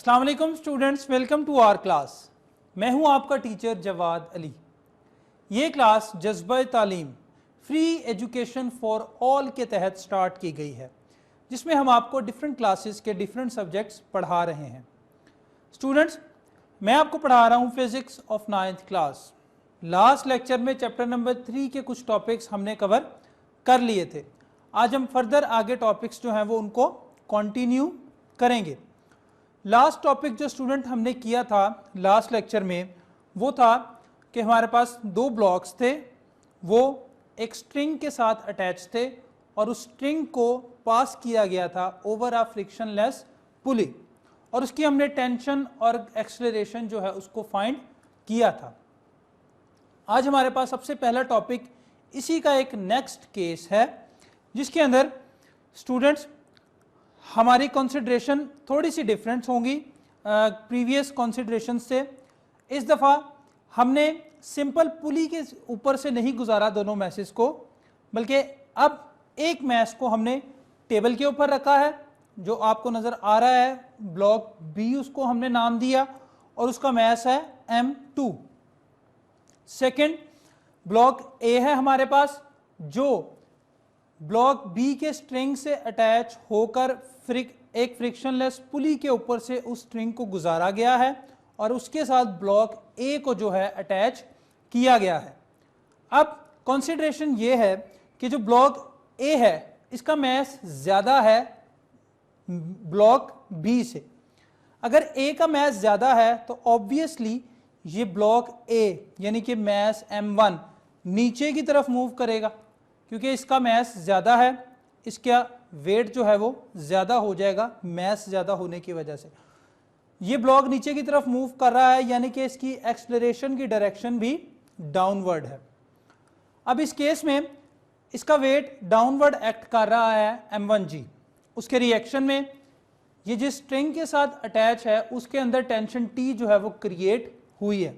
अस्सलाम वालेकुम students, welcome to our class. मैं हूं आपका टीचर जवाद अली। ये क्लास जज्बा तालीम फ्री एजुकेशन फॉर ऑल के तहत स्टार्ट की गई है, जिसमें हम आपको डिफरेंट क्लासेस के डिफरेंट सब्जेक्ट्स पढ़ा रहे हैं। स्टूडेंट्स, मैं आपको पढ़ा रहा हूं physics of 9th class. Last lecture में चैप्टर नंबर 3 के कुछ टॉपिक्स हमने कवर कर लिए थे। आज हम फर्दर आगे टॉपिक्स जो हैं वो उनको कंटिन्यू करेंगे। लास्ट टॉपिक जो स्टूडेंट हमने किया था लास्ट लेक्चर में वो था कि हमारे पास दो ब्लॉक्स थे, वो एक स्ट्रिंग के साथ अटैच थे और उस स्ट्रिंग को पास किया गया था ओवर अ फ्रिक्शनलेस पुली, और उसकी हमने टेंशन और एक्सेलरेशन जो है उसको फाइंड किया था। आज हमारे पास सबसे पहला टॉपिक इसी का एक नेक्स्ट केस है, जिसके अंदर स्टूडेंट्स हमारी कंसिडरेशन थोड़ी सी डिफरेंट होंगी प्रीवियस कंसिडरेशन से। इस दफ़ा हमने सिंपल पुली के ऊपर से नहीं गुजारा दोनों मैसेज को, बल्कि अब एक मैस को हमने टेबल के ऊपर रखा है जो आपको नज़र आ रहा है। ब्लॉक बी उसको हमने नाम दिया और उसका मैस है M2। सेकेंड ब्लॉक ए है हमारे पास, जो ब्लॉक बी के स्ट्रिंग से अटैच होकर एक फ्रिक्शनलेस पुली के ऊपर से उस स्ट्रिंग को गुजारा गया है और उसके साथ ब्लॉक ए को जो है अटैच किया गया है। अब कंसीडरेशन ये है कि जो ब्लॉक ए है इसका मैस ज़्यादा है ब्लॉक बी से। अगर ए का मैस ज़्यादा है तो ऑब्वियसली ये ब्लॉक ए यानी कि मैस M1 नीचे की तरफ मूव करेगा, क्योंकि इसका मैस ज़्यादा है, इसका वेट जो है वो ज़्यादा हो जाएगा मैस ज़्यादा होने की वजह से। ये ब्लॉक नीचे की तरफ मूव कर रहा है, यानी कि इसकी एक्सेलरेशन की डायरेक्शन भी डाउनवर्ड है। अब इस केस में इसका वेट डाउनवर्ड एक्ट कर रहा है M1G। उसके रिएक्शन में ये जिस स्ट्रिंग के साथ अटैच है उसके अंदर टेंशन T जो है वो क्रिएट हुई है।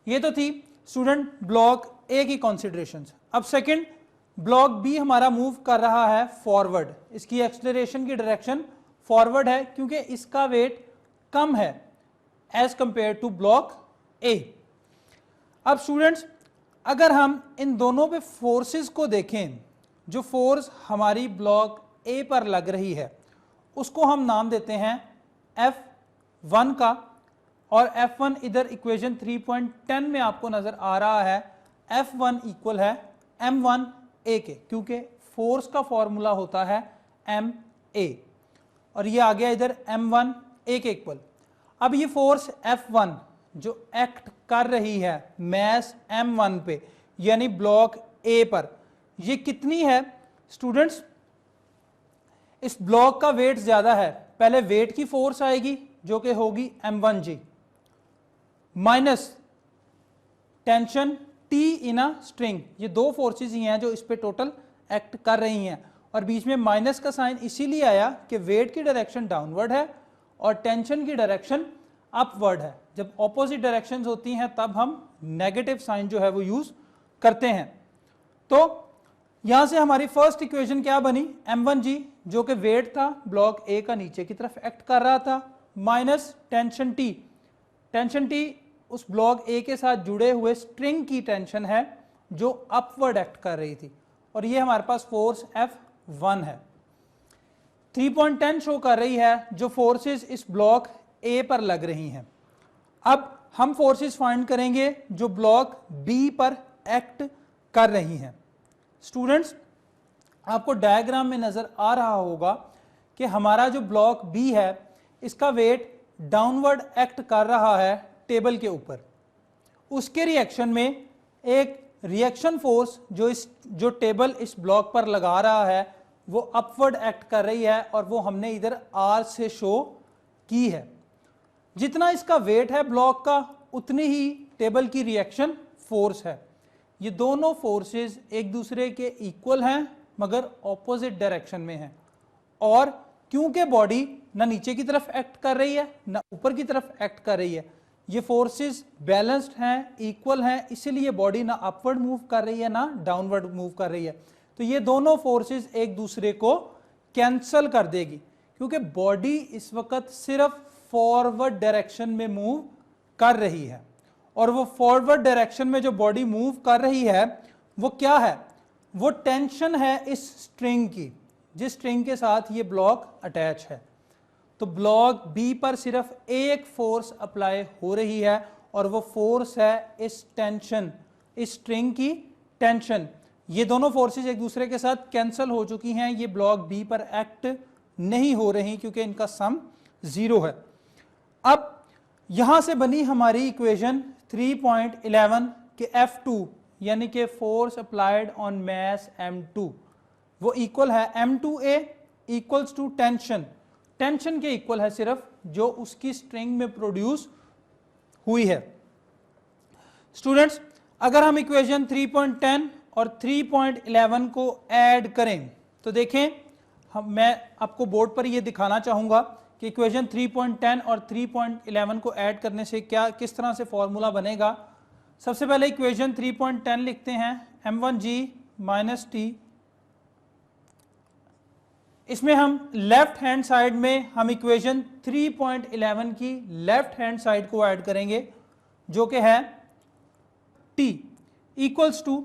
ये तो थी स्टूडेंट ब्लॉक ए की कंसिडरेशंस। अब सेकंड ब्लॉक बी हमारा मूव कर रहा है फॉरवर्ड, इसकी एक्सेलरेशन की डायरेक्शन फॉरवर्ड है क्योंकि इसका वेट कम है as compare to block A. अब स्टूडेंट्स, अगर हम इन दोनों पे फोर्सेस को देखें, जो फोर्स हमारी ब्लॉक ए पर लग रही है उसको हम नाम देते हैं F1 का, और F1 इधर इक्वेशन 3.10 में आपको नजर आ रहा है। F1 इक्वल है M1A के, क्योंकि फोर्स का फॉर्मूला होता है MA और ये आ गया इधर M1A के इक्वल। अब ये फोर्स F1 जो एक्ट कर रही है मैस M1 पे यानी ब्लॉक A पर, ये कितनी है स्टूडेंट्स? इस ब्लॉक का वेट ज्यादा है, पहले वेट की फोर्स आएगी जो कि होगी M1G minus tension T in a string. ये दो फोर्सेस ही हैं जो इस पे टोटल एक्ट कर रही हैं, और बीच में माइनस का साइन इसीलिए आया कि वेट की डायरेक्शन डाउनवर्ड है और टेंशन की डायरेक्शन अपवर्ड है। जब ऑपोजिट डायरेक्शंस होती हैं तब हम नेगेटिव साइन जो है वो यूज करते हैं। तो यहां से हमारी फर्स्ट इक्वेशन क्या बनी? M1G जो कि वेट था ब्लॉक ए का नीचे की तरफ एक्ट कर रहा था, minus tension T। Tension T उस ब्लॉक ए के साथ जुड़े हुए स्ट्रिंग की टेंशन है जो अपवर्ड एक्ट कर रही थी, और ये हमारे पास फोर्स F1 है। 3.10 शो कर रही है जो फोर्सेस इस ब्लॉक ए पर लग रही हैं। अब हम फोर्सेस फाइंड करेंगे जो ब्लॉक बी पर एक्ट कर रही हैं। स्टूडेंट्स, आपको डायग्राम में नजर आ रहा होगा कि हमारा जो ब्लॉक बी है इसका वेट डाउनवर्ड एक्ट कर रहा है टेबल के ऊपर। उसके रिएक्शन में एक रिएक्शन फोर्स जो टेबल इस ब्लॉक पर लगा रहा है वो अपवर्ड एक्ट कर रही है, और वो हमने इधर R से शो की है। जितना इसका वेट है ब्लॉक का उतनी ही टेबल की रिएक्शन फोर्स है। ये दोनों फोर्सेस एक दूसरे के इक्वल हैं मगर ऑपोजिट डायरेक्शन में हैं, और क्योंकि बॉडी ना नीचे की तरफ एक्ट कर रही है ना ऊपर की तरफ एक्ट कर रही है, ये फोर्सेस बैलेंस्ड हैं, इक्वल हैं, इसीलिए बॉडी ना अपवर्ड मूव कर रही है ना डाउनवर्ड मूव कर रही है। तो ये दोनों फोर्सेस एक दूसरे को कैंसल कर देगी, क्योंकि बॉडी इस वक्त सिर्फ फॉरवर्ड डायरेक्शन में मूव कर रही है, और वो फॉरवर्ड डायरेक्शन में जो बॉडी मूव कर रही है वो क्या है, वो टेंशन है इस स्ट्रिंग की, जिस स्ट्रिंग के साथ ये ब्लॉक अटैच है। तो ब्लॉक बी पर सिर्फ एक फोर्स अप्लाई हो रही है, और वो फोर्स है इस टेंशन, इस स्ट्रिंग की टेंशन। ये दोनों फोर्सेस एक दूसरे के साथ कैंसिल हो चुकी हैं, ये ब्लॉक बी पर एक्ट नहीं हो रही क्योंकि इनका सम 0 है। अब यहां से बनी हमारी इक्वेशन 3.11 के F2 यानी कि force applied on mass M2 वो इक्वल है M2A equals to tension, tension के इक्वल है सिर्फ जो उसकी स्ट्रिंग में प्रोड्यूस हुई है। स्टूडेंट्स, अगर हम इक्वेशन 3.10 और 3.11 को ऐड करें तो देखें, मैं आपको बोर्ड पर ये दिखाना चाहूंगा कि इक्वेशन 3.10 और 3.11 को ऐड करने से क्या किस तरह से फॉर्मूला बनेगा। सबसे पहले इक्वेशन 3.10 लिखते हैं, m1g माइनस टी। इसमें हम लेफ्ट हैंड साइड में हम इक्वेशन 3.11 की लेफ्ट हैंड साइड को ऐड करेंगे जो कि है t इक्वल्स टू,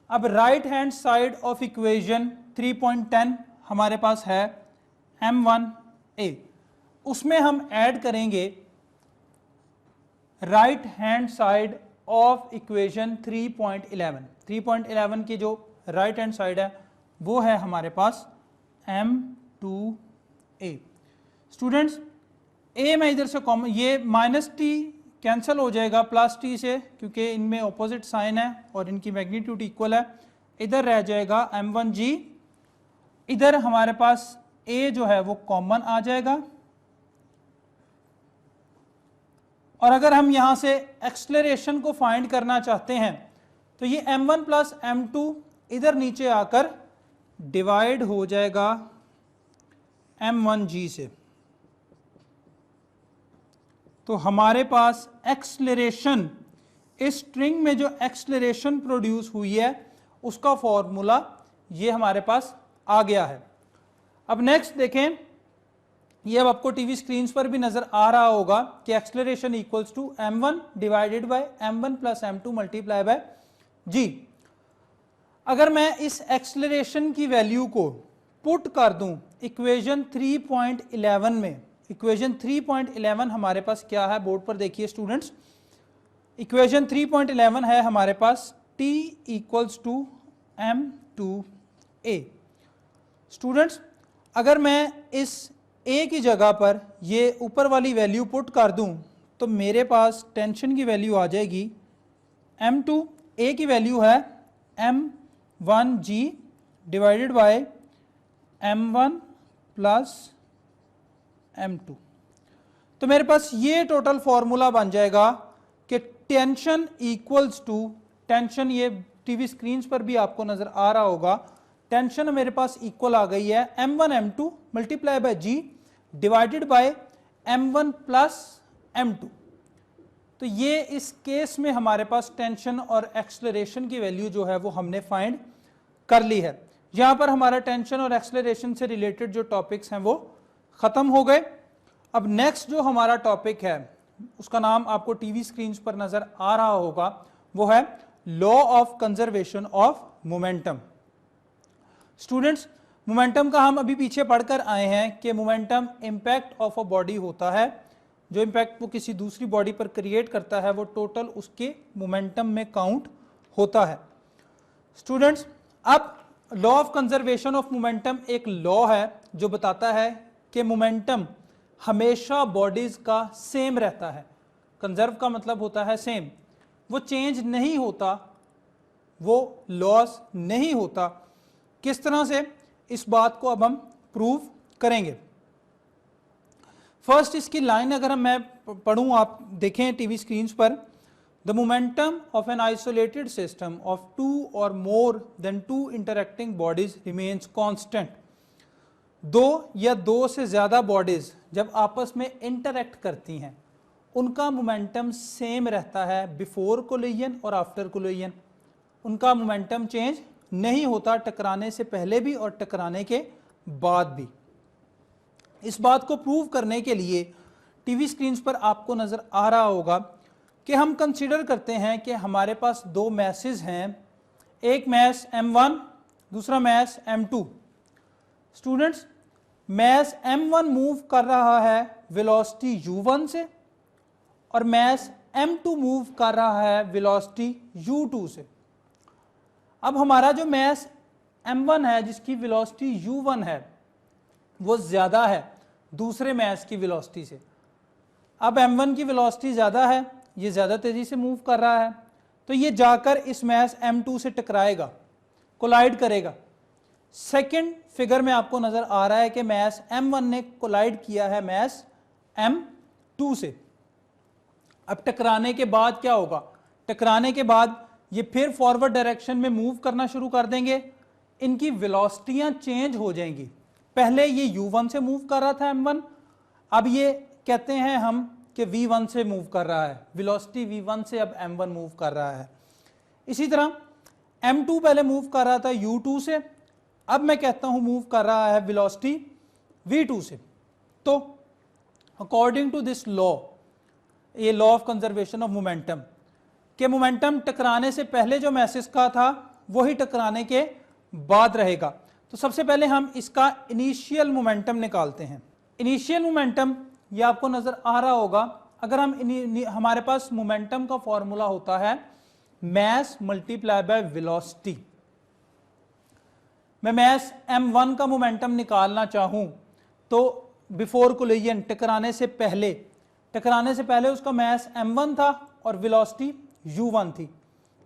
अब right hand side of equation 3.10 हमारे पास है m1a, उसमें हम ऐड करेंगे right hand side of equation 3.11। 3.11 की जो राइट हैंड साइड है वो है हमारे पास m2a। स्टूडेंट्स, a में इधर से कॉमन, ये माइनस टी कैंसिल हो जाएगा प्लस टी से क्योंकि इनमें ऑपोजिट साइन है और इनकी मैग्नीट्यूड इक्वल है। इधर रह जाएगा m1g, इधर हमारे पास a जो है वो कॉमन आ जाएगा, और अगर हम यहां से एक्सलेरेशन को फाइंड करना चाहते हैं तो ये m1 प्लस m2 इधर नीचे आकर डिवाइड हो जाएगा m1g से। तो हमारे पास एक्सलेरेशन, इस स्ट्रिंग में जो एक्सलेरेशन प्रोड्यूस हुई है उसका फॉर्मूला ये हमारे पास आ गया है। अब नेक्स्ट देखें, ये अब आपको टीवी स्क्रीन पर भी नजर आ रहा होगा कि acceleration equals to m1 divided by m1 plus m2 multiply by g। अगर मैं इस एक्सलेरेशन की वैल्यू को पुट कर दूं इक्वेशन 3.11 में, इक्वेशन 3.11 हमारे पास क्या है, बोर्ड पर देखिए स्टूडेंट्स, इक्वेशन 3.11 है हमारे पास t equals to m2a। Students, अगर मैं इस a की जगह पर ये ऊपर वाली वैल्यू पुट कर दूं तो मेरे पास टेंशन की वैल्यू आ जाएगी m2, a की वैल्यू है m1g divided by m1 plus m2। तो मेरे पास ये टोटल फॉर्मूला बन जाएगा कि टेंशन इक्वल्स टू, टेंशन ये टीवी स्क्रीन पर भी आपको नजर आ रहा होगा, टेंशन मेरे पास इक्वल आ गई है m1 m2 multiply by g divided by m1 plus m2। तो ये इस केस में हमारे पास टेंशन और एक्सलेरेशन की वैल्यू जो है वो हमने फाइंड कर ली है। यहां पर हमारा टेंशन और एक्सलेरेशन से रिलेटेड जो टॉपिक्स हैं वो खत्म हो गए। अब नेक्स्ट जो हमारा टॉपिक है उसका नाम आपको टीवी स्क्रीन पर नजर आ रहा होगा, वो है law of conservation of momentum. Students, momentum का हम अभी पीछे पढ़कर आए हैं कि momentum impact of a body होता है, जो इंपैक्ट वो किसी दूसरी बॉडी पर क्रिएट करता है वो टोटल उसके मोमेंटम में काउंट होता है। स्टूडेंट्स, अब law of conservation of momentum एक लॉ है जो बताता है कि मोमेंटम हमेशा बॉडीज का सेम रहता है। कंजर्व का मतलब होता है सेम, वो चेंज नहीं होता, वो लॉस नहीं होता। किस तरह से, इस बात को अब हम प्रूव करेंगे। फर्स्ट इसकी लाइन अगर मैं पढ़ूं, आप देखें टीवी स्क्रीन पर, the momentum of an isolated system of two or more than two interacting bodies remains constant. दो या दो से ज्यादा बॉडीज जब आपस में इंटरैक्ट करती हैं उनका मोमेंटम सेम रहता है बिफोर कोलिजन और आफ्टर कोलिजन। उनका मोमेंटम चेंज नहीं होता, टकराने से पहले भी और टकराने के बाद भी। इस बात को प्रूव करने के लिए टीवी स्क्रीन पर आपको नज़र आ रहा होगा कि हम कंसीडर करते हैं कि हमारे पास दो मैसेज हैं, एक मैस M1, दूसरा mess M2। Students, mess M1 move कर रहा है वेलोसिटी u1 से और मैस M2 मूव कर रहा है वेलोसिटी u2 से। अब हमारा जो मैस M1 है जिसकी वेलोसिटी u1 है वो ज़्यादा है दूसरे मैस की वेलोसिटी से। अब M1 की वेलोसिटी ज़्यादा है, ये ज़्यादा तेज़ी से मूव कर रहा है, तो ये जाकर इस मैस M2 से टकराएगा, कोलाइड करेगा। सेकंड फिगर में आपको नज़र आ रहा है कि मैस M1 ने कोलाइड किया है मैस M2 से। अब टकराने के बाद क्या होगा? टकराने के बाद ये फिर फॉरवर्ड डायरेक्शन में मूव करना शुरू कर देंगे, इनकी वेलोसिटियाँ चेंज हो जाएंगी। पहले ये u1 से मूव कर रहा था M1, अब ये कहते हैं हम कि v1 से मूव कर रहा है, वेलोसिटी v1 से अब M1 मूव कर रहा है। इसी तरह M2 पहले मूव कर रहा था u2 से, अब मैं कहता हूं मूव कर रहा है वेलोसिटी v2 से। तो अकॉर्डिंग टू दिस लॉ, ये law of conservation of momentum, के मोमेंटम टकराने से पहले जो मैसेज का था वही टकराने के बाद रहेगा। तो सबसे पहले हम इसका इनिशियल मोमेंटम निकालते हैं। इनिशियल मोमेंटम ये आपको नजर आ रहा होगा। अगर हम हमारे पास मोमेंटम का फॉर्मूला होता है मैस मल्टीप्लाई बाय वेलोसिटी। मैं मैस M1 का मोमेंटम निकालना चाहूं तो बिफोर कोलिजन, टकराने से पहले उसका मैस M1 था और वेलोसिटी u1 थी।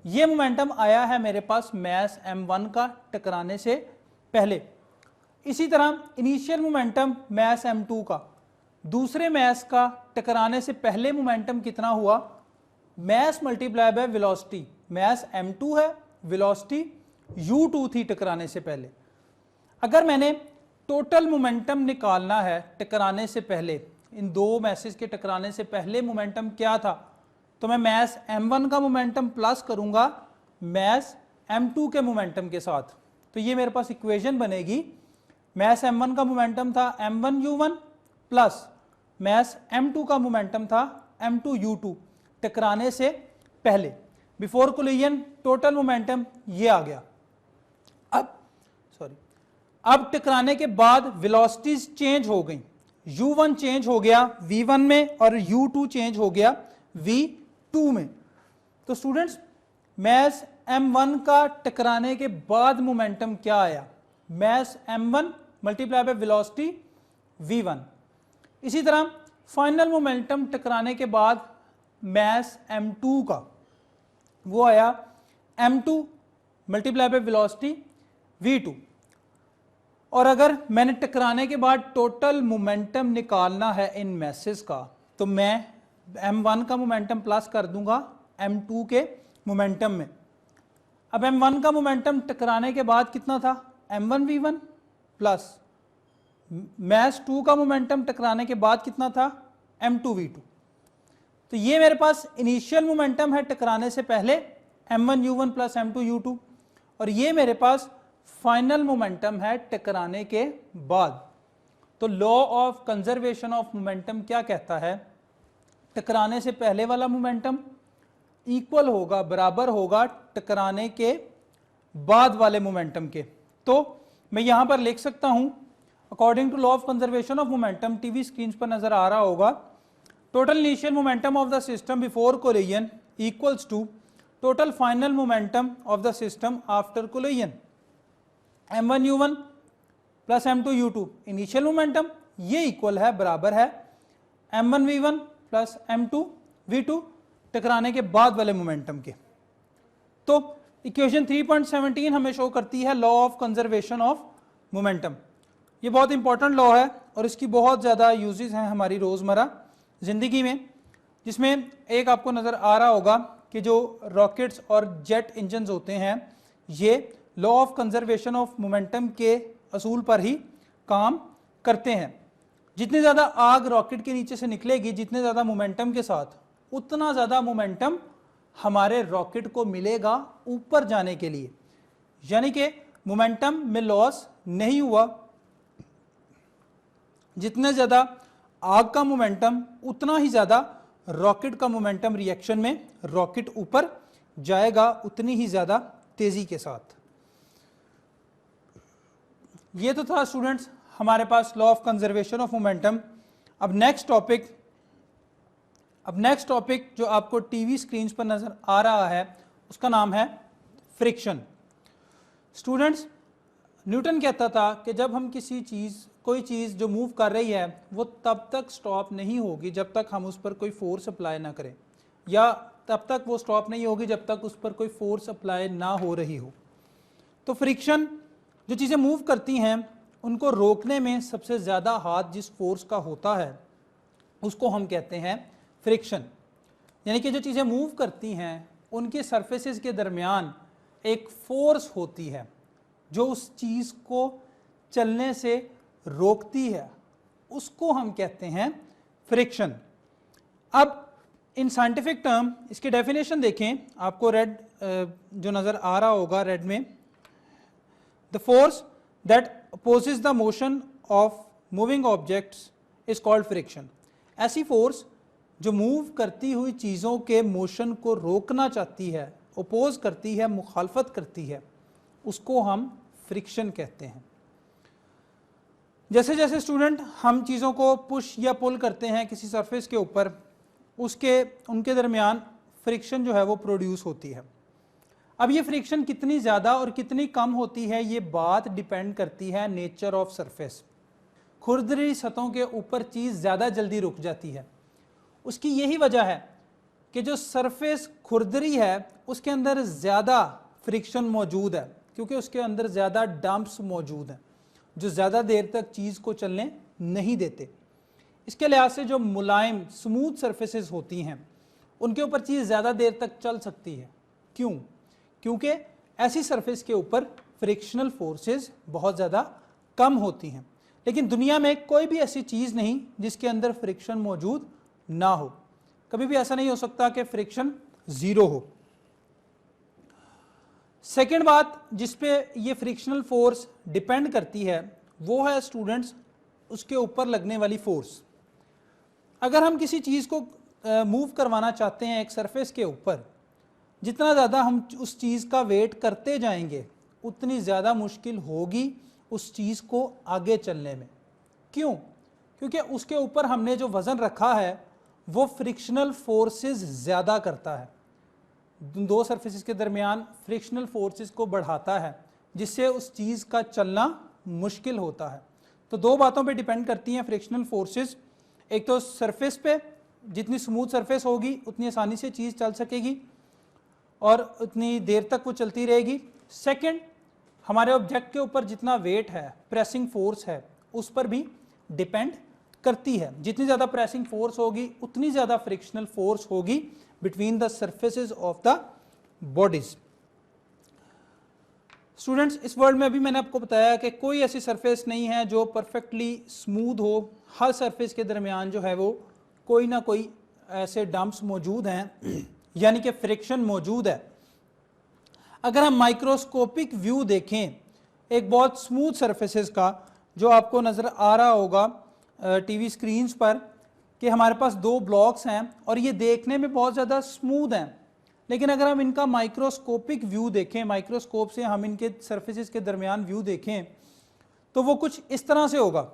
ये मोमेंटम आया है मेरे पास मैस M1 का टकराने से पहले। इसी तरह इनिशियल मोमेंटम मैस M2 का, दूसरे मैस का टकराने से पहले मोमेंटम कितना हुआ? Mass multiply by velocity. Mass M2 है, वेलोसिटी u2 थी टकराने से पहले। अगर मैंने टोटल मोमेंटम निकालना है टकराने से पहले, इन दो मैसेज के टकराने से पहले मोमेंटम क्या था, तो मैं मैस M1 का मोमेंटम प्लस करूंगा मैस M2 के मोमेंटम के साथ। तो ये मेरे पास इक्वेशन बनेगी, मैस M1 का मोमेंटम था M1 u1 plus mess M2 का मोमेंटम था M2 u2 टकराने से पहले। बिफोर कोलिजन टोटल मोमेंटम ये आ गया। अब टकराने के बाद वेलोसिटीज चेंज हो गई, u1 चेंज हो गया v1 में और u2 चेंज हो गया v2 में। तो स्टूडेंट्स, मैस M1 का टकराने के बाद मोमेंटम क्या आया? Mass M1 multiply by velocity v1। इसी तरह फाइनल मोमेंटम टकराने के बाद मैस M2 का, वो आया M2 multiply by velocity v2। और अगर मैंने टकराने के बाद टोटल मोमेंटम निकालना है इन मैसेज का, तो मैं M1 का मोमेंटम प्लस कर दूंगा M2 के मोमेंटम में। अब M1 का मोमेंटम टकराने के बाद कितना था? M1 v1 प्लस मैस 2 का मोमेंटम टकराने के बाद कितना था? M2 v2। तो ये मेरे पास इनिशियल मोमेंटम है टकराने से पहले M1 u1 plus M2 u2, और ये मेरे पास फाइनल मोमेंटम है टकराने के बाद। तो law of conservation of momentum क्या कहता है? टकराने से पहले वाला मोमेंटम इक्वल होगा, बराबर होगा टकराने के बाद वाले मोमेंटम के। तो मैं यहां पर लिख सकता हूं, according to law of conservation of momentum, TV screen पर नजर आ रहा होगा, total initial momentum of the system before collision equals to total final momentum of the system after collision. M1 u1 plus M2 u2 initial momentum, ये equal है, बराबर है M1 v1 plus M2 v2 टकराने के बाद वाले momentum के। तो इक्वेशन 3.17 हमें शो करती है law of conservation of momentum. ये बहुत इंपॉर्टेंट लॉ है और इसकी बहुत ज़्यादा यूजेस हैं हमारी रोज़मर्रा ज़िंदगी में, जिसमें एक आपको नज़र आ रहा होगा कि जो रॉकेट्स और जेट इंजन्स होते हैं ये law of conservation of momentum के असूल पर ही काम करते हैं। जितनी ज़्यादा आग रॉकेट के नीचे से निकलेगी, जितने ज़्यादा मोमेंटम के साथ, उतना ज़्यादा मोमेंटम हमारे रॉकेट को मिलेगा ऊपर जाने के लिए। यानी कि मोमेंटम में लॉस नहीं हुआ, जितने ज़्यादा आग का मोमेंटम उतना ही ज़्यादा रॉकेट का मोमेंटम रिएक्शन में, रॉकेट ऊपर जाएगा उतनी ही ज़्यादा तेज़ी के साथ। ये तो था स्टूडेंट्स हमारे पास law of conservation of momentum. अब नेक्स्ट टॉपिक जो आपको टीवी स्क्रीन पर नज़र आ रहा है उसका नाम है फ्रिक्शन। स्टूडेंट्स, न्यूटन कहता था कि जब हम कोई चीज़ जो मूव कर रही है वो तब तक स्टॉप नहीं होगी जब तक हम उस पर कोई फोर्स अप्लाई ना करें, या तब तक वो स्टॉप नहीं होगी जब तक उस पर कोई फोर्स अप्लाई ना हो रही हो। तो फ्रिक्शन, जो चीज़ें मूव करती हैं उनको रोकने में सबसे ज़्यादा हाथ जिस फोर्स का होता है उसको हम कहते हैं फ्रिक्शन। यानी कि जो चीज़ें मूव करती हैं उनके सरफेसेस के दरमियान एक फोर्स होती है जो उस चीज़ को चलने से रोकती है, उसको हम कहते हैं फ्रिक्शन। अब इन साइंटिफिक टर्म इसकी डेफिनेशन देखें, आपको रेड जो नज़र आ रहा होगा रेड में, the force that opposes the motion of moving objects is called friction. ऐसी फोर्स जो मूव करती हुई चीज़ों के मोशन को रोकना चाहती है, अपोज करती है, मुखालफत करती है, उसको हम फ्रिक्शन कहते हैं। जैसे जैसे स्टूडेंट हम चीज़ों को पुश या पुल करते हैं किसी सरफेस के ऊपर, उनके दरमियान फ्रिक्शन जो है वो प्रोड्यूस होती है। अब ये फ्रिक्शन कितनी ज़्यादा और कितनी कम होती है ये बात डिपेंड करती है नेचर ऑफ सरफेस। खुरदरी सतहों के ऊपर चीज़ ज़्यादा जल्दी रुक जाती है, उसकी यही वजह है कि जो सरफेस खुरदरी है उसके अंदर ज़्यादा फ्रिक्शन मौजूद है, क्योंकि उसके अंदर ज़्यादा डंप्स मौजूद हैं जो ज़्यादा देर तक चीज़ को चलने नहीं देते। इसके लिहाज से जो मुलायम स्मूथ सरफेसेस होती हैं उनके ऊपर चीज़ ज़्यादा देर तक चल सकती है। क्यों? क्योंकि ऐसी सरफेस के ऊपर फ्रिक्शनल फोर्सेस बहुत ज़्यादा कम होती हैं। लेकिन दुनिया में कोई भी ऐसी चीज़ नहीं जिसके अंदर फ्रिक्शन मौजूद ना हो। कभी भी ऐसा नहीं हो सकता कि फ्रिक्शन ज़ीरो हो। सेकेंड बात जिस पे ये फ्रिक्शनल फोर्स डिपेंड करती है वो है स्टूडेंट्स उसके ऊपर लगने वाली फोर्स। अगर हम किसी चीज़ को मूव करवाना चाहते हैं एक सरफेस के ऊपर, जितना ज़्यादा हम उस चीज़ का वेट करते जाएंगे उतनी ज़्यादा मुश्किल होगी उस चीज़ को आगे चलने में। क्यों? क्योंकि उसके ऊपर हमने जो वज़न रखा है वो फ्रिक्शनल फोर्सेस ज़्यादा करता है, दो सरफेसेस के दरमियान फ्रिक्शनल फोर्सेस को बढ़ाता है, जिससे उस चीज़ का चलना मुश्किल होता है। तो दो बातों पे डिपेंड करती हैं फ्रिक्शनल फोर्सेस। एक तो सरफेस पे, जितनी स्मूथ सरफेस होगी उतनी आसानी से चीज़ चल सकेगी और उतनी देर तक वो चलती रहेगी। सेकंड, हमारे ऑब्जेक्ट के ऊपर जितना वेट है, प्रेसिंग फोर्स है, उस पर भी डिपेंड करती है। जितनी ज़्यादा प्रेसिंग फोर्स होगी उतनी ज़्यादा फ्रिक्शनल फोर्स होगी between the surfaces of the bodies. Students, इस वर्ल्ड में अभी मैंने आपको बताया कि कोई ऐसी सरफेस नहीं है जो परफेक्टली स्मूथ हो। हर सरफेस के दरमियान जो है वो कोई ना कोई ऐसे डंप्स मौजूद हैं, यानी कि फ्रिक्शन मौजूद है। अगर हम माइक्रोस्कोपिक व्यू देखें एक बहुत स्मूथ सरफेसेस का, जो आपको नज़र आ रहा होगा टीवी स्क्रीन्स पर, कि हमारे पास दो ब्लॉक्स हैं और ये देखने में बहुत ज़्यादा स्मूथ हैं, लेकिन अगर हम इनका माइक्रोस्कोपिक व्यू देखें, माइक्रोस्कोप से हम इनके सरफेसेस के दरमियान व्यू देखें, तो वो कुछ इस तरह से होगा।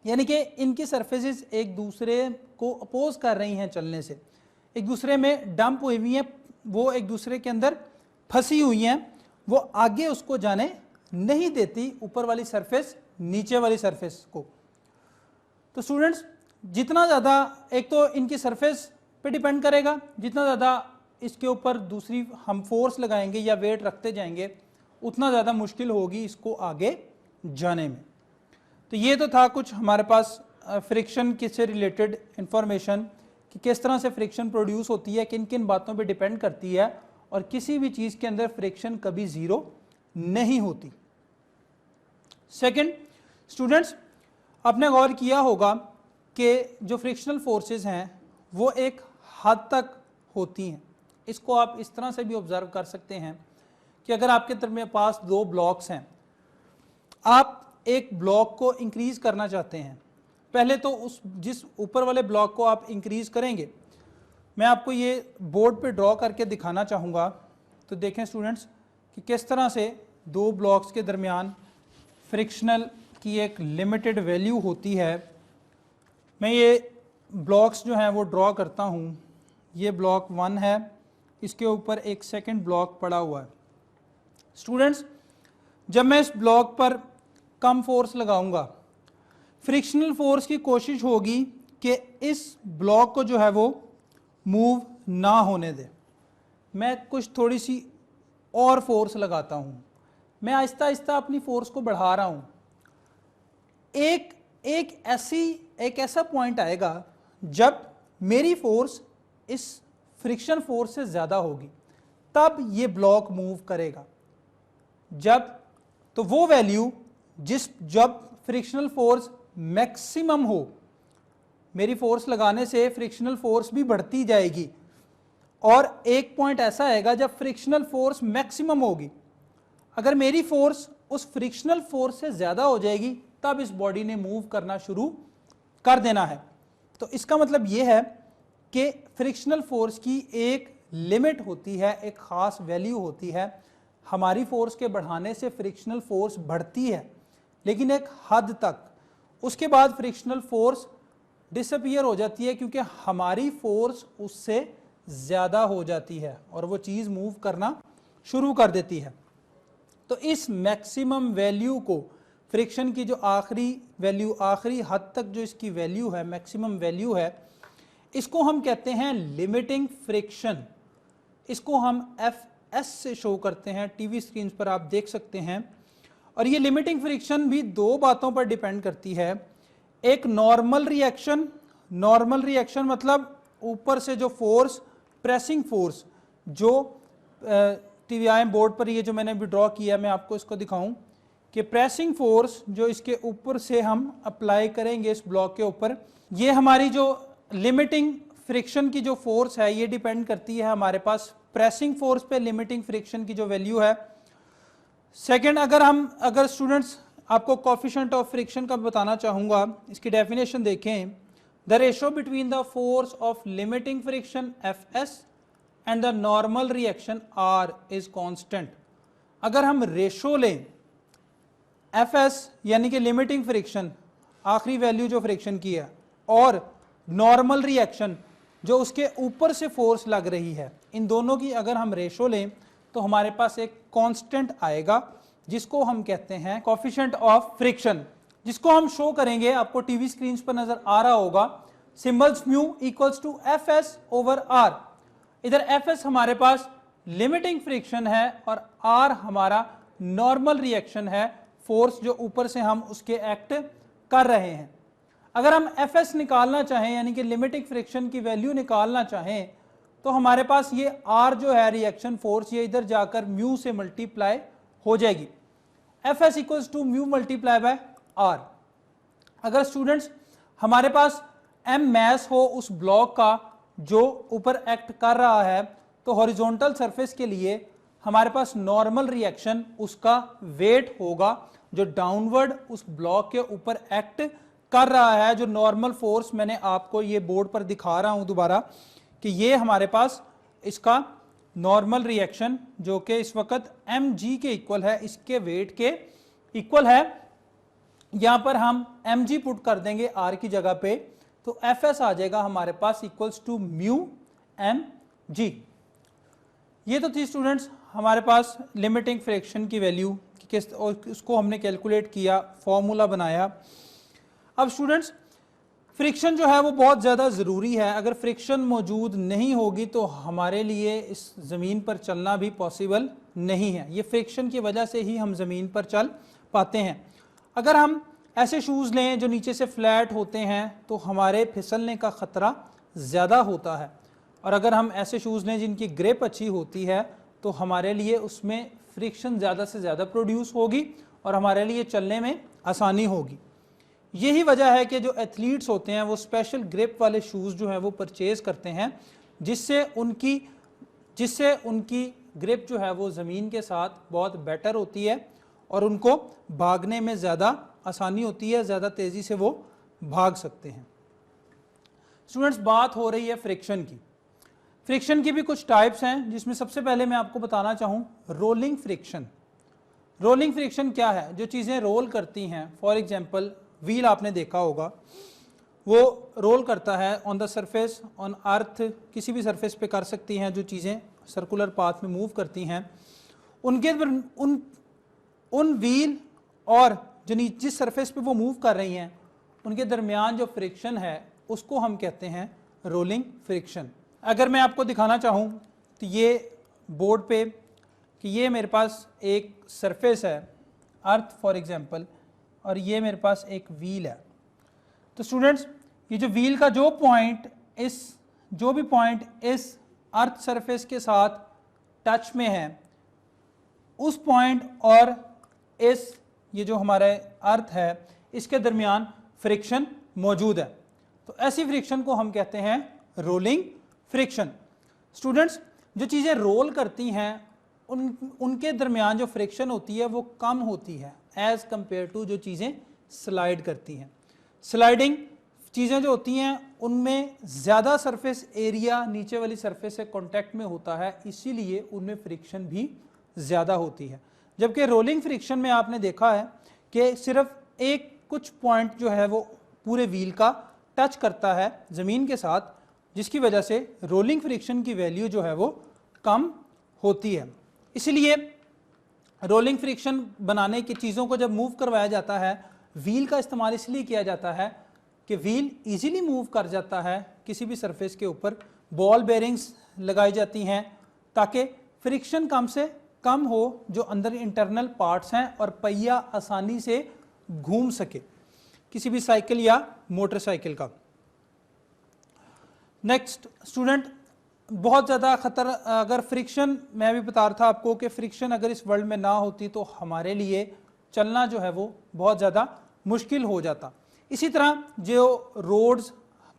यानी कि इनकी सरफेसेस एक दूसरे को अपोज कर रही हैं चलने से, एक दूसरे में डंप हुई हुई हैं, वो एक दूसरे के अंदर फंसी हुई हैं, वो आगे उसको जाने नहीं देती ऊपर वाली सरफेस नीचे वाली सरफेस को। तो स्टूडेंट्स, जितना ज़्यादा, एक तो इनकी सरफेस पे डिपेंड करेगा, जितना ज़्यादा इसके ऊपर दूसरी हम फोर्स लगाएंगे या वेट रखते जाएंगे उतना ज़्यादा मुश्किल होगी इसको आगे जाने में। तो ये तो था कुछ हमारे पास फ्रिक्शन से रिलेटेड इंफॉर्मेशन कि किस तरह से फ्रिक्शन प्रोड्यूस होती है, किन किन बातों पे डिपेंड करती है, और किसी भी चीज़ के अंदर फ्रिक्शन कभी ज़ीरो नहीं होती। सेकंड, स्टूडेंट्स, आपने गौर किया होगा कि जो फ्रिक्शनल फोर्सेस हैं वो एक हद तक होती हैं। इसको आप इस तरह से भी ऑब्जर्व कर सकते हैं कि अगर आपके पास दो ब्लॉक्स हैं, आप एक ब्लॉक को इंक्रीज करना चाहते हैं पहले तो उस जिस ऊपर वाले ब्लॉक को आप इंक्रीज करेंगे, मैं आपको ये बोर्ड पे ड्रॉ करके दिखाना चाहूँगा। तो देखें स्टूडेंट्स कि किस तरह से दो ब्लॉक्स के दरमियान फ्रिक्शनल की एक लिमिटेड वैल्यू होती है। मैं ये ब्लॉक्स जो हैं वो ड्रॉ करता हूँ। ये ब्लॉक 1 है, इसके ऊपर एक सेकंड ब्लॉक पड़ा हुआ है। स्टूडेंट्स, जब मैं इस ब्लॉक पर कम फोर्स लगाऊंगा, फ्रिक्शनल फोर्स की कोशिश होगी कि इस ब्लॉक को जो है वो मूव ना होने दे। मैं कुछ थोड़ी सी और फोर्स लगाता हूँ, मैं आहिस्ता आहिस्ता अपनी फोर्स को बढ़ा रहा हूँ। एक ऐसा पॉइंट आएगा जब मेरी फोर्स इस फ्रिक्शन फोर्स से ज़्यादा होगी, तब ये ब्लॉक मूव करेगा। तो वो वैल्यू जब फ्रिक्शनल फोर्स मैक्सिमम हो, मेरी फोर्स लगाने से फ्रिक्शनल फोर्स भी बढ़ती जाएगी, और एक पॉइंट ऐसा आएगा जब फ्रिक्शनल फोर्स मैक्सिमम होगी। अगर मेरी फोर्स उस फ्रिक्शनल फोर्स से ज़्यादा हो जाएगी, तब इस बॉडी ने मूव करना शुरू कर देना है। तो इसका मतलब यह है कि फ्रिक्शनल फोर्स की एक लिमिट होती है, एक ख़ास वैल्यू होती है। हमारी फोर्स के बढ़ाने से फ्रिक्शनल फोर्स बढ़ती है, लेकिन एक हद तक। उसके बाद फ्रिक्शनल फोर्स डिसअपीयर हो जाती है, क्योंकि हमारी फोर्स उससे ज़्यादा हो जाती है और वो चीज़ मूव करना शुरू कर देती है। तो इस मैक्सिमम वैल्यू को, फ्रिक्शन की जो आखिरी वैल्यू, आखिरी हद तक जो इसकी वैल्यू है, मैक्सिमम वैल्यू है, इसको हम कहते हैं लिमिटिंग फ्रिक्शन। इसको हम Fs से शो करते हैं, टीवी स्क्रीन पर आप देख सकते हैं। और ये लिमिटिंग फ्रिक्शन भी दो बातों पर डिपेंड करती है। एक नॉर्मल रिएक्शन मतलब ऊपर से जो फोर्स, प्रेसिंग फोर्स, जो टीवीआई बोर्ड पर ये जो मैंने अभी ड्रॉ किया, मैं आपको इसको दिखाऊं कि प्रेसिंग फोर्स जो इसके ऊपर से हम अप्लाई करेंगे इस ब्लॉक के ऊपर, ये हमारी जो लिमिटिंग फ्रिक्शन की जो फोर्स है, ये डिपेंड करती है हमारे पास प्रेसिंग फोर्स पे लिमिटिंग फ्रिक्शन की जो वैल्यू है। सेकंड, अगर स्टूडेंट्स आपको कोफिशिएंट ऑफ फ्रिक्शन का बताना चाहूँगा, इसकी डेफिनेशन देखें। The ratio between the force of limiting friction Fs and the normal reaction R is constant. अगर हम रेशो लें Fs यानी कि लिमिटिंग फ्रिक्शन, आखिरी वैल्यू जो फ्रिक्शन की है, और नॉर्मल रिएक्शन जो उसके ऊपर से फोर्स लग रही है, इन दोनों की अगर हम रेशो लें तो हमारे पास एक कांस्टेंट आएगा जिसको हम कहते हैं कोफिशिएंट ऑफ फ्रिक्शन, जिसको हम शो करेंगे। आपको टीवी स्क्रीन पर नजर आ रहा होगा, symbols mu equals to Fs over R। इधर Fs हमारे पास लिमिटिंग फ्रिक्शन है और R हमारा नॉर्मल रिएक्शन है, फोर्स जो ऊपर से हम उसके एक्ट कर रहे हैं। अगर हम Fs निकालना चाहें, यानी कि लिमिटिंग फ्रिक्शन की वैल्यू निकालना चाहें, तो हमारे पास ये R जो है रिएक्शन फोर्स, ये इधर जाकर म्यू से मल्टीप्लाई हो जाएगी। Fs equals to mu multiply by R। अगर स्टूडेंट्स हमारे पास m मैस हो उस ब्लॉक का जो ऊपर एक्ट कर रहा है, तो हॉरिजॉन्टल सरफेस के लिए हमारे पास नॉर्मल रिएक्शन उसका वेट होगा जो डाउनवर्ड उस ब्लॉक के ऊपर एक्ट कर रहा है। जो नॉर्मल फोर्स मैंने आपको ये बोर्ड पर दिखा रहा हूं दोबारा कि ये हमारे पास इसका नॉर्मल रिएक्शन जो कि इस वक्त mg के इक्वल है, इसके वेट के इक्वल है। यहां पर हम mg पुट कर देंगे r की जगह पे, तो Fs आ जाएगा हमारे पास इक्वल्स टू म्यू mg। ये तो थी स्टूडेंट्स हमारे पास लिमिटिंग फ्रिक्शन की वैल्यू कि किस, और उसको हमने कैलकुलेट किया, फॉर्मूला बनाया। अब स्टूडेंट्स फ्रिक्शन जो है वो बहुत ज़्यादा ज़रूरी है। अगर फ्रिक्शन मौजूद नहीं होगी तो हमारे लिए इस ज़मीन पर चलना भी पॉसिबल नहीं है। ये फ्रिक्शन की वजह से ही हम ज़मीन पर चल पाते हैं। अगर हम ऐसे शूज़ लें जो नीचे से फ्लैट होते हैं तो हमारे फिसलने का ख़तरा ज़्यादा होता है, और अगर हम ऐसे शूज़ लें जिनकी ग्रिप अच्छी होती है तो हमारे लिए उसमें फ्रिक्शन ज़्यादा से ज़्यादा प्रोड्यूस होगी और हमारे लिए चलने में आसानी होगी। यही वजह है कि जो एथलीट्स होते हैं वो स्पेशल ग्रिप वाले शूज़ जो हैं वो परचेज़ करते हैं, जिससे उनकी ग्रिप जो है वो ज़मीन के साथ बहुत बेटर होती है और उनको भागने में ज़्यादा आसानी होती है, ज़्यादा तेज़ी से वो भाग सकते हैं। स्टूडेंट्स, बात हो रही है फ्रिक्शन की। फ्रिक्शन की भी कुछ टाइप्स हैं, जिसमें सबसे पहले मैं आपको बताना चाहूँ रोलिंग फ्रिक्शन। रोलिंग फ्रिक्शन क्या है? जो चीज़ें रोल करती हैं, फॉर एग्जांपल व्हील आपने देखा होगा, वो रोल करता है on the surface, on earth, किसी भी सरफेस पे कर सकती हैं। जो चीज़ें सर्कुलर पाथ में मूव करती हैं, उनके उन व्हील और जिस सरफेस पे वो मूव कर रही हैं, उनके दरमियान जो फ्रिक्शन है उसको हम कहते हैं रोलिंग फ्रिक्शन। अगर मैं आपको दिखाना चाहूँ तो ये बोर्ड पे कि ये मेरे पास एक सरफेस है, अर्थ फॉर एग्जांपल, और ये मेरे पास एक व्हील है। तो स्टूडेंट्स, ये जो व्हील का जो भी पॉइंट इस अर्थ सरफेस के साथ टच में है, उस पॉइंट और ये जो हमारे अर्थ है, इसके दरमियान फ्रिक्शन मौजूद है। तो ऐसी फ्रिक्शन को हम कहते हैं रोलिंग फ्रिक्शन। स्टूडेंट्स, जो चीज़ें रोल करती हैं उनके दरमियान जो फ्रिक्शन होती है वो कम होती है एज़ कंपेयर टू जो चीज़ें स्लाइड करती हैं। स्लाइडिंग चीज़ें जो होती हैं उनमें ज़्यादा सरफेस एरिया नीचे वाली सरफेस से कांटेक्ट में होता है, इसीलिए उनमें फ्रिक्शन भी ज़्यादा होती है। जबकि रोलिंग फ्रिक्शन में आपने देखा है कि सिर्फ एक कुछ पॉइंट जो है वो पूरे व्हील का टच करता है ज़मीन के साथ, जिसकी वजह से रोलिंग फ्रिक्शन की वैल्यू जो है वो कम होती है। इसलिए रोलिंग फ्रिक्शन बनाने की चीज़ों को जब मूव करवाया जाता है, व्हील का इस्तेमाल इसलिए किया जाता है कि व्हील इजीली मूव कर जाता है किसी भी सरफेस के ऊपर। बॉल बेरिंग्स लगाई जाती हैं ताकि फ्रिक्शन कम से कम हो जो अंदर इंटरनल पार्ट्स हैं, और पहिया आसानी से घूम सके किसी भी साइकिल या मोटरसाइकिल का। नेक्स्ट स्टूडेंट, बहुत ज़्यादा खतर, अगर फ्रिक्शन, मैं भी बता रहा था आपको कि फ्रिक्शन अगर इस वर्ल्ड में ना होती तो हमारे लिए चलना जो है वो बहुत ज़्यादा मुश्किल हो जाता। इसी तरह जो रोड्स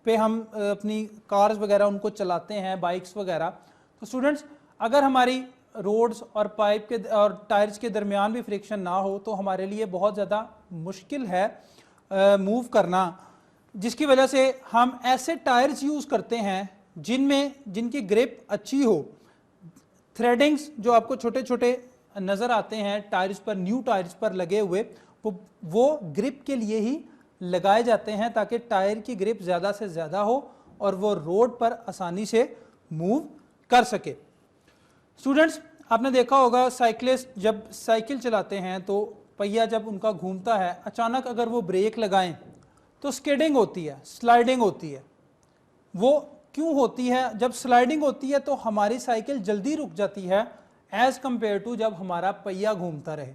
पे हम अपनी कार्स वगैरह उनको चलाते हैं, बाइक्स वगैरह, तो स्टूडेंट्स अगर हमारी रोड्स और पाइप के और टायर्स के दरमियान भी फ्रिक्शन ना हो तो हमारे लिए बहुत ज़्यादा मुश्किल है मूव करना, जिसकी वजह से हम ऐसे टायर्स यूज़ करते हैं जिनकी ग्रिप अच्छी हो। थ्रेडिंग्स जो आपको छोटे छोटे नज़र आते हैं टायर्स पर, न्यू टायर्स पर लगे हुए, वो ग्रिप के लिए ही लगाए जाते हैं ताकि टायर की ग्रिप ज़्यादा से ज़्यादा हो और वो रोड पर आसानी से मूव कर सके। स्टूडेंट्स, आपने देखा होगा साइकिलिस्ट जब साइकिल चलाते हैं तो पहिया जब उनका घूमता है, अचानक अगर वो ब्रेक लगाएं तो स्किडिंग होती है, स्लाइडिंग होती है। वो क्यों होती है? जब स्लाइडिंग होती है तो हमारी साइकिल जल्दी रुक जाती है एज़ कंपेयर टू जब हमारा पहिया घूमता रहे,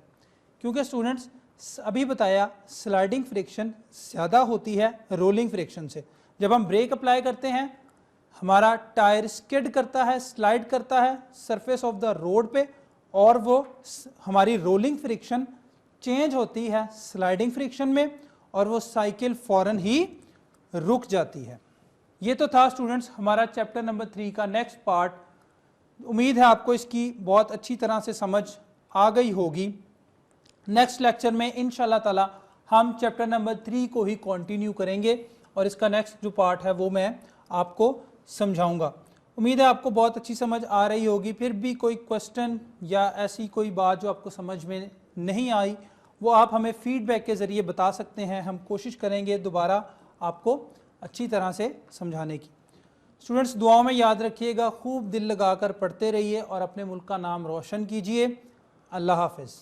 क्योंकि स्टूडेंट्स अभी बताया स्लाइडिंग फ्रिक्शन ज़्यादा होती है रोलिंग फ्रिक्शन से। जब हम ब्रेक अप्लाई करते हैं हमारा टायर स्किड करता है, स्लाइड करता है सरफेस ऑफ द रोड पे, और वो हमारी रोलिंग फ्रिक्शन चेंज होती है स्लाइडिंग फ्रिक्शन में और वो साइकिल फौरन ही रुक जाती है। ये तो था स्टूडेंट्स हमारा चैप्टर नंबर 3 का नेक्स्ट पार्ट। उम्मीद है आपको इसकी बहुत अच्छी तरह से समझ आ गई होगी। नेक्स्ट लेक्चर में इंशाल्लाह ताला हम चैप्टर नंबर 3 को ही कंटिन्यू करेंगे और इसका नेक्स्ट जो पार्ट है वो मैं आपको समझाऊंगा। उम्मीद है आपको बहुत अच्छी समझ आ रही होगी। फिर भी कोई क्वेश्चन या ऐसी कोई बात जो आपको समझ में नहीं आई वो आप हमें फीडबैक के ज़रिए बता सकते हैं। हम कोशिश करेंगे दोबारा आपको अच्छी तरह से समझाने की। स्टूडेंट्स, दुआओं में याद रखिएगा, खूब दिल लगाकर पढ़ते रहिए और अपने मुल्क का नाम रोशन कीजिए। अल्लाह हाफ़िज़।